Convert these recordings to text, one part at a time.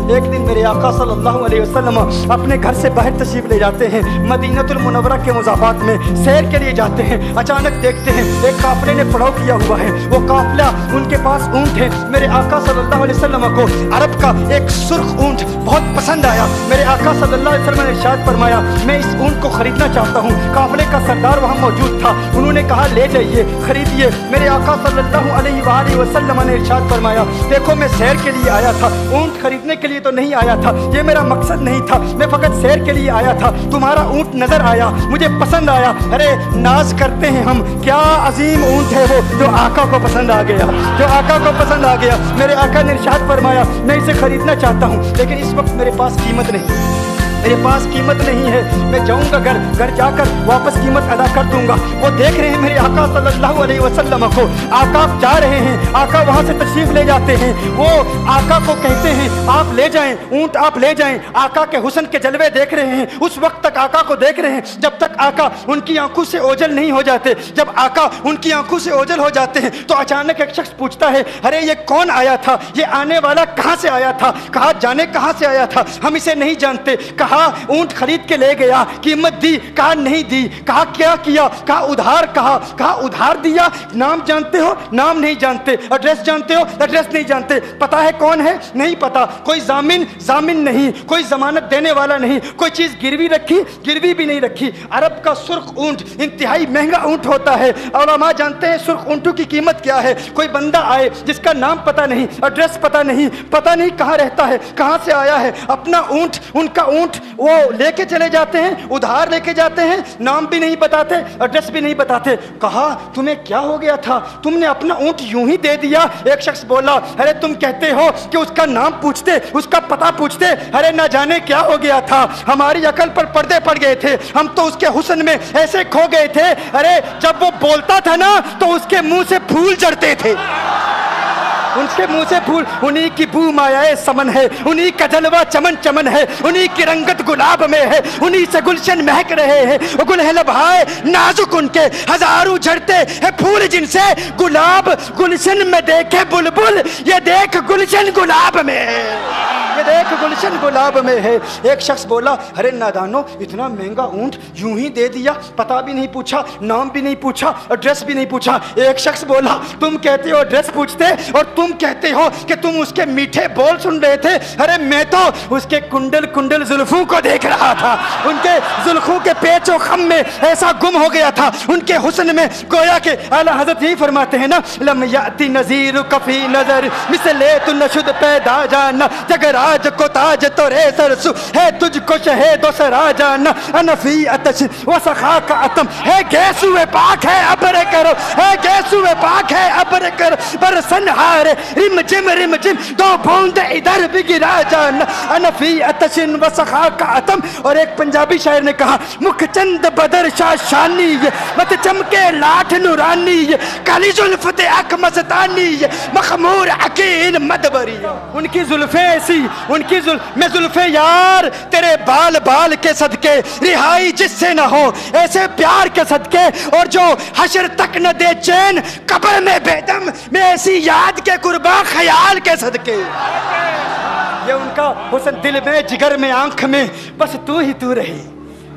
ایک دن میرے آقا صلی اللہ علیہ وسلم اپنے گھر سے باہر تشریف لے جاتے ہیں، مدینہ المنورہ کے مضافات میں سیر کے لیے جاتے ہیں۔ اچانک دیکھتے ہیں ایک قافلے نے پڑاؤ کیا ہوا ہے، وہ قافلہ ان کے پاس اونٹ ہے۔ میرے آقا صلی اللہ علیہ وسلم کو عرب کا ایک سرخ اونٹ بہت پسند آیا۔ میرے آقا صلی اللہ علیہ وسلم نے ارشاد فرمایا میں اس اونٹ کو خریدنا چاہتا ہوں۔ قافلے کا سردار وہاں موجود تھا، انہوں نے کہا لے جائیے، خریدیے۔ میرے آقا صلی اللہ علیہ وآلہ وسلم نے ارشاد فرمایا دیکھو میں سیر کے لیے آیا تھا، اونٹ خریدنے کے لیے تو نہیں آیا تھا، یہ میرا مقصد نہیں تھا، میں فقط سیر کے لیے آیا تھا۔ تمہارا اونٹ نظر آیا، مجھے پسند آیا۔ ارے ناز کرتے ہیں ہم، کیا عظیم اونٹ ہے وہ جو آقا کو پسند آ گیا، جو آقا کو پسند آ گیا۔ میرے آقا نے ارشاد فرمایا میں اسے خریدنا چاہتا ہوں لیکن اس وقت میرے پاس قیمت نہیں، میرے پاس قیمت نہیں ہے، میں جاؤں گا گھر جا کر واپس قیمت ادا کر دوں گا۔ وہ دیکھ رہے ہیں میرے آقا صلی اللہ علیہ وسلم کو، آقا جا رہے ہیں، آقا وہاں سے تشریف لے جاتے ہیں۔ وہ آقا کو کہتے ہیں آپ لے جائیں اونٹ، آپ لے جائیں۔ آقا کے حسن کے جلوے دیکھ رہے ہیں، اس وقت تک آقا کو دیکھ رہے ہیں جب تک آقا ان کی آنکھوں سے اوجھل نہیں ہو جاتے۔ جب آقا ان کی آنکھوں سے اوجھل ہو جاتے ہیں تو اچانک ایک شخص پوچھتا ہے ارے یہ کون آیا تھا، یہ آنے والا کہاں سے آیا تھا؟ کہا جانے کہاں سے آیا تھا، ہم اسے نہیں جانتے۔ کہا اونٹ خرید کے لے گیا، قیمت دی، کہا نہیں دی۔ کہا کیا کیا، کہا ادھار، کہا ادھار دیا۔ نام جانتے ہو، نام نہیں جانتے۔ ایڈریس جانتے ہو، ایڈریس نہیں جانتے۔ پتا ہے کون ہے، نہیں پتا۔ کوئی ضامن نہیں، کوئی ضمانت دینے والا نہیں، کوئی چیز گروی رکھی، گروی بھی نہیں رکھی۔ عرب کا سرخ اونٹ انتہائی مہنگا اونٹ ہوتا ہے، علماء جانتے ہیں سرخ اونٹوں کی قیمت کیا ہے۔ کوئی بندہ آئے جس کا نام پتا نہیں، ایڈریس پتا نہیں کہاں رہتا ہے، کہاں سے آیا ہے، اپنا اونٹ، ان کا اونٹ وہ لے کے چلے جاتے ہیں، ادھار لے کے جاتے ہیں، نام بھی نہیں بتاتے، ایڈریس بھی نہیں بتاتے۔ کہا تمہیں کیا ہو گیا تھا، تم نے اپنا اونٹ یوں ہی دے دیا؟ ایک شخص بولا ارے تم کہتے ہو کہ اس کا نام پوچھتے، اس کا پتہ پوچھتے، ارے نہ جانے کیا ہو گیا تھا، ہماری عقل پر پردے پڑ گئے تھے، ہم تو اس کے حسن میں ایسے کھو گئے تھے، ارے جب وہ بولتا تھا نا تو اس کے منہ سے پھول جھڑتے تھے، ان کے منہ سے پھول۔ انہی کی بو مایائے سمن ہے، انہی کا جلوہ چمن چمن ہے، انہی کی رنگت گلاب میں ہے، انہی سے گلشن مہک رہے ہیں۔ گل ہے لبہائے نازک ان کے، ہزاروں جھڑتے ہیں پھول جن سے گلاب گلشن میں دیکھے بلبل، یہ دیکھ گلشن گلاب میں ہے، یہ دیکھ گلشن گلاب میں ہے۔ ایک شخص بولا ارے نادانو اتنا مہنگا اونٹ یوں ہی دے دیا، پتہ بھی نہیں پوچھا، نام بھی نہیں پوچھا، ایڈریس بھی نہیں پوچھا۔ ایک شخص بولا تم کہتے ہو ایڈریس پوچھتے اور تم کہتے ہو کہ تم اس کے میٹھے بول سن رہے تھے، ارے میں تو اس کے کنڈل زلفوں کو دیکھ رہا تھا، ان کے زلفوں کے پیچ و خم میں ایسا گم ہو گیا تھا، ان کے حسن میں گویا کہ اعلیٰ حضرت یہی فرماتے ہیں نا لم یاتی نذیر کفی نظر مثلے تو نشد پیدا جانا، جگراج کو تاج تو رے سرسو ہے تجھ کو شہید و سرا جانا، انفی اتش و سخا کا اتم ہے گیسو پاک ہے ابر کرو، ہے گیسو پاک ہے ابر کرو، برسن ہارے رم جم دو بوند ادھر بھی گرا جانا، انفی اتشن و سخا کا اتم۔ اور ایک پنجابی شاعر نے کہا مکھ چند بدر شاہ شانی، مت چمکے لاٹھ نورانی، کالی زلفت اک مستانی، مخمور عقیل مدبری۔ ان کی زلفیں ایسی، ان کی میں زلفیں یار تیرے بال کے صدقے، رہائی جس سے نہ ہو ایسے پیار کے صدقے، اور جو حشر تک نہ دے چین قبر میں بے دم، میں ایسی یاد کے قرباں خیال کے صدقے۔ یہ ان کا حسن دل میں جگر میں آنکھ میں بس تو ہی تو رہی،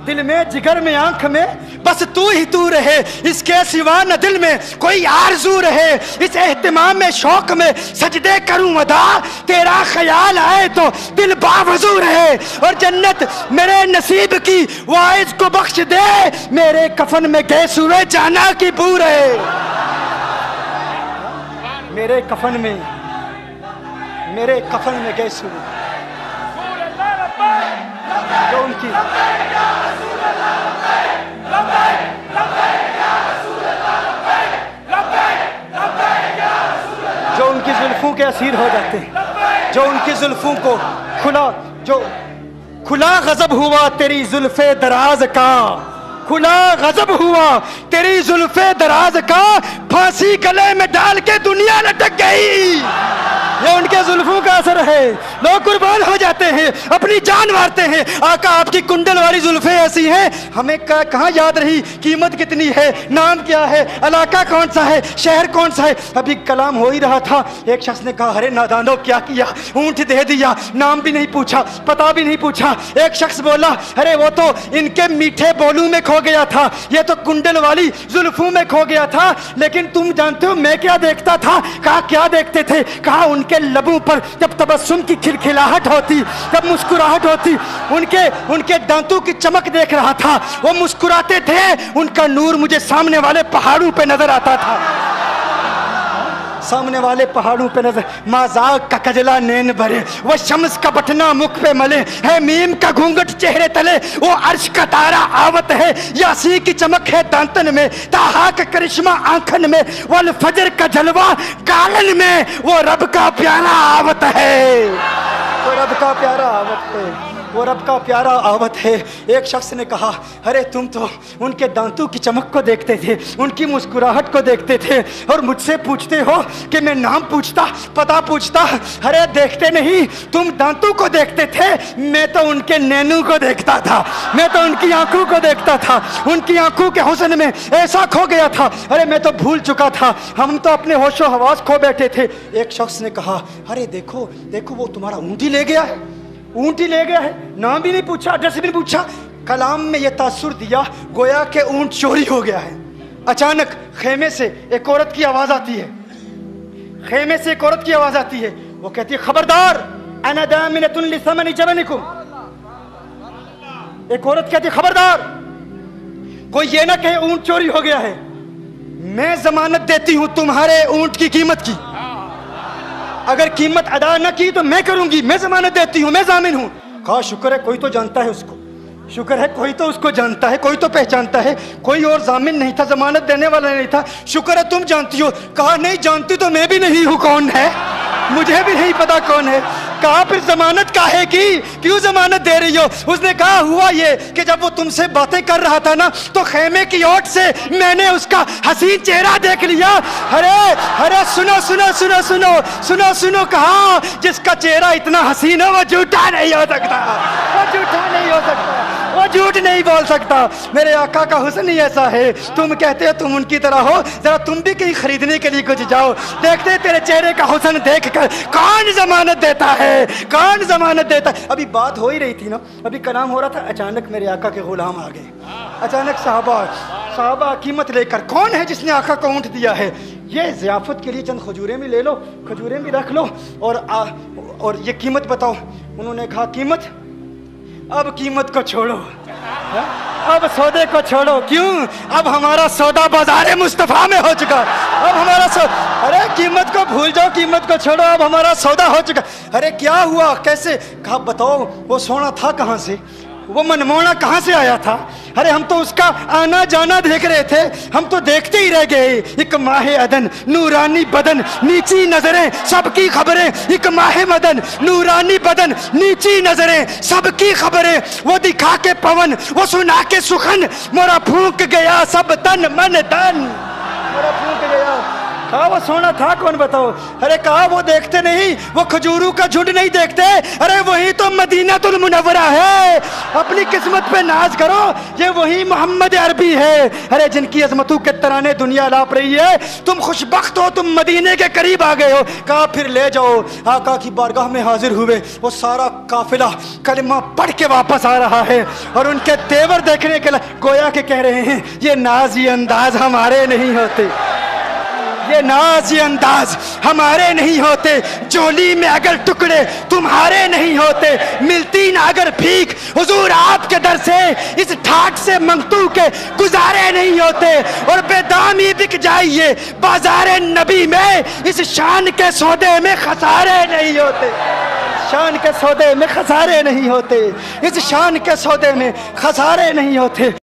دل میں جگر میں آنکھ میں بس تو ہی تو رہے، اس کے سوا نہ دل میں کوئی آرزو رہے، اس اہتمام میں شوق میں سجدے کروں ادا، تیرا خیال آئے تو دل باوضو رہے، اور جنت میرے نصیب کی وائز کو بخش دے، میرے کفن میں گیسوئے جانا کی بو رہے، میرے کفن میں گیسوئے جو ان کی زلفوں کے اسیر ہو جاتے ہیں، جو ان کی زلفوں کو کھلا غضب ہوا تیری زلف دراز کا، کھلا غضب ہوا تیری زلف دراز کا، پھانسی گلے میں ڈال کے دنیا لٹک گئی، ये उनके जुल्फों का असर है। लोग कुर्बान हो जाते हैं, अपनी जान मारते हैं। आका आपकी कुंडल वाली जुल्फें ऐसी हैं, हमें कहाँ याद रही कीमत कितनी है, नाम क्या है, इलाका कौन सा है, शहर कौन सा है। अभी कलाम हो ही रहा था, एक शख्स ने कहा अरे नादानो क्या किया, ऊंट दे दिया, नाम भी नहीं पूछा, पता भी नहीं पूछा। एक शख्स बोला अरे वो तो इनके मीठे बोलू में खो गया था, ये तो कुंडल वाली जुल्फों में खो गया था। लेकिन तुम जानते हो मैं क्या देखता था? कहा क्या देखते थे? कहा उनके लबों पर जब तबस्सुम की खिलखिलाहट होती, जब मुस्कुराहट होती, उनके दांतों की चमक देख रहा था। वो मुस्कुराते थे, उनका नूर मुझे सामने वाले पहाड़ों पे नजर आता था, सामने वाले पहाड़ों पे नजर। माजाक का कजला नैन भरे, वो शम्स का बटना मुख पे मले, है मीम का घूंघट चेहरे तले, वो अर्श का तारा आवत है, यासी की चमक है दांतन में, ताहा का करिश्मा आंखन में, वल फजर का जलवा गालन में, वो रब का प्यारा आवत है, वो रब का प्यारा आवत है, वो रब का प्यारा आवत है। एक शख्स ने कहा अरे तुम तो उनके दांतों की चमक को देखते थे, उनकी मुस्कुराहट को देखते थे, और मुझसे पूछते हो कि मैं नाम पूछता, पता पूछता। अरे देखते नहीं, तुम दांतों को देखते थे, मैं तो उनके नैनों को देखता था, मैं तो उनकी आंखों को देखता था, उनकी आंखों के हुस्न में ऐसा खो गया था। अरे मैं तो भूल चुका था, हम तो अपने होशो हवास खो बैठे थे। एक शख्स ने कहा अरे देखो देखो वो तुम्हारा ऊँट ही ले गया है, ऊँट ही ले गया है, नाम भी नहीं पूछा, एड्रेस भी नहीं पूछा। कलाम में यह तासुर दिया गोया के ऊँट चोरी हो गया है। अचानक खेमे से एक औरत की आवाज आती है, खेमे से एक औरत की आवाज आती है, वो कहती है खबरदार अना दामिनतुन लिसमनि जबनिकुम। एक औरत कहती है खबरदार, कोई ये ना कहे ऊँट चोरी हो गया है, मैं जमानत देती हूं तुम्हारे ऊँट की कीमत की, अगर कीमत अदा न की तो मैं करूंगी, मैं जमानत देती हूं, मैं जामिन हूं। कहा शुक्र है कोई तो जानता है उसको, शुक्र है कोई तो उसको जानता है, कोई तो पहचानता है, कोई और जामिन नहीं था, जमानत देने वाला नहीं था, शुक्र है तुम जानती हो। कहा नहीं जानती तो मैं भी नहीं हूं, कौन है मुझे भी नहीं पता कौन है। कहा फिर जमानत काहे की, क्यों जमानत दे रही हो? उसने कहा हुआ ये कि जब वो तुमसे बातें कर रहा था ना, तो खेमे की ओट से मैंने उसका हसीन चेहरा देख लिया। अरे अरे सुनो सुनो सुनो सुनो सुनो सुनो, कहा जिसका चेहरा इतना हसीन है वो झूठा नहीं हो सकता, वो झूठा नहीं हो सकता, वो झूठ नहीं बोल सकता। मेरे आका का हुस्न ही ऐसा है, तुम कहते हो तुम उनकी तरह हो, जरा तुम भी कहीं खरीदने के लिए कुछ जाओ, देखते तेरे चेहरे का हुस्न देख कर कौन जमानत देता है, कौन जमानत देता है। अभी बात हो ही रही थी ना, अभी कलाम हो रहा था, अचानक मेरे आका के गुलाम आ गए, अचानक साहबा कीमत लेकर। कौन है जिसने आका को ऊँट दिया है? ये ज़ियाफत के लिए चंद खजूरें भी ले लो, खजूरें भी रख लो, और ये कीमत बताओ। उन्होंने कहा कीमत, अब कीमत को छोड़ो, अब सौदे को छोड़ो। क्यों? अब हमारा सौदा बाजार मुस्तफा में हो चुका, अब हमारा अरे कीमत को भूल जाओ, कीमत को छोड़ो, अब हमारा सौदा हो चुका। अरे क्या हुआ, कैसे? कहा बताओ वो सोना था कहाँ से, वो मनमोहना कहाँ से आया था? अरे हम तो उसका आना जाना देख रहे थे, हम तो देखते ही रह गए। एक माहे अदन नूरानी बदन नीची नजरें सबकी खबरें, एक माहे मदन नूरानी बदन नीची नजरें सबकी खबरें, वो दिखा के पवन वो सुना के सुखन, मोरा फूंक गया सब तन मन तन, मोरा फूंक गया। कहा वो सोना था कौन बताओ? अरे कहा वो देखते नहीं, वो खजूरों का झुंड नहीं देखते, अरे वही तो मदीनातुल मुनव्वरा है। अपनी किस्मत पे नाज करो, ये वही मोहम्मद अरबी है, अरे जिनकी अजमतों के तराने दुनिया लाप रही है। तुम खुशबख्त हो, तुम मदीने के करीब आ गए हो। कहा फिर ले जाओ। आका की बारगाह में हाजिर हुए, वो सारा काफिला कलिमा पढ़ के वापस आ रहा है, और उनके तेवर देखने के लिए गोया के कह रहे हैं ये नाज ये अंदाज हमारे नहीं होते, ये नाज ये अंदाज हमारे नहीं होते, जोली में अगर टुकड़े तुम्हारे नहीं होते, मिलती ना अगर भीख हुजूर आपके दर से, इस ठाट से मंगतू के गुजारे नहीं होते, और बेदामी बिक जाइए बाजारे नबी में, इस शान के सौदे में खसारे नहीं होते, शान के सौदे में खसारे नहीं होते, इस शान के सौदे में खसारे नहीं होते।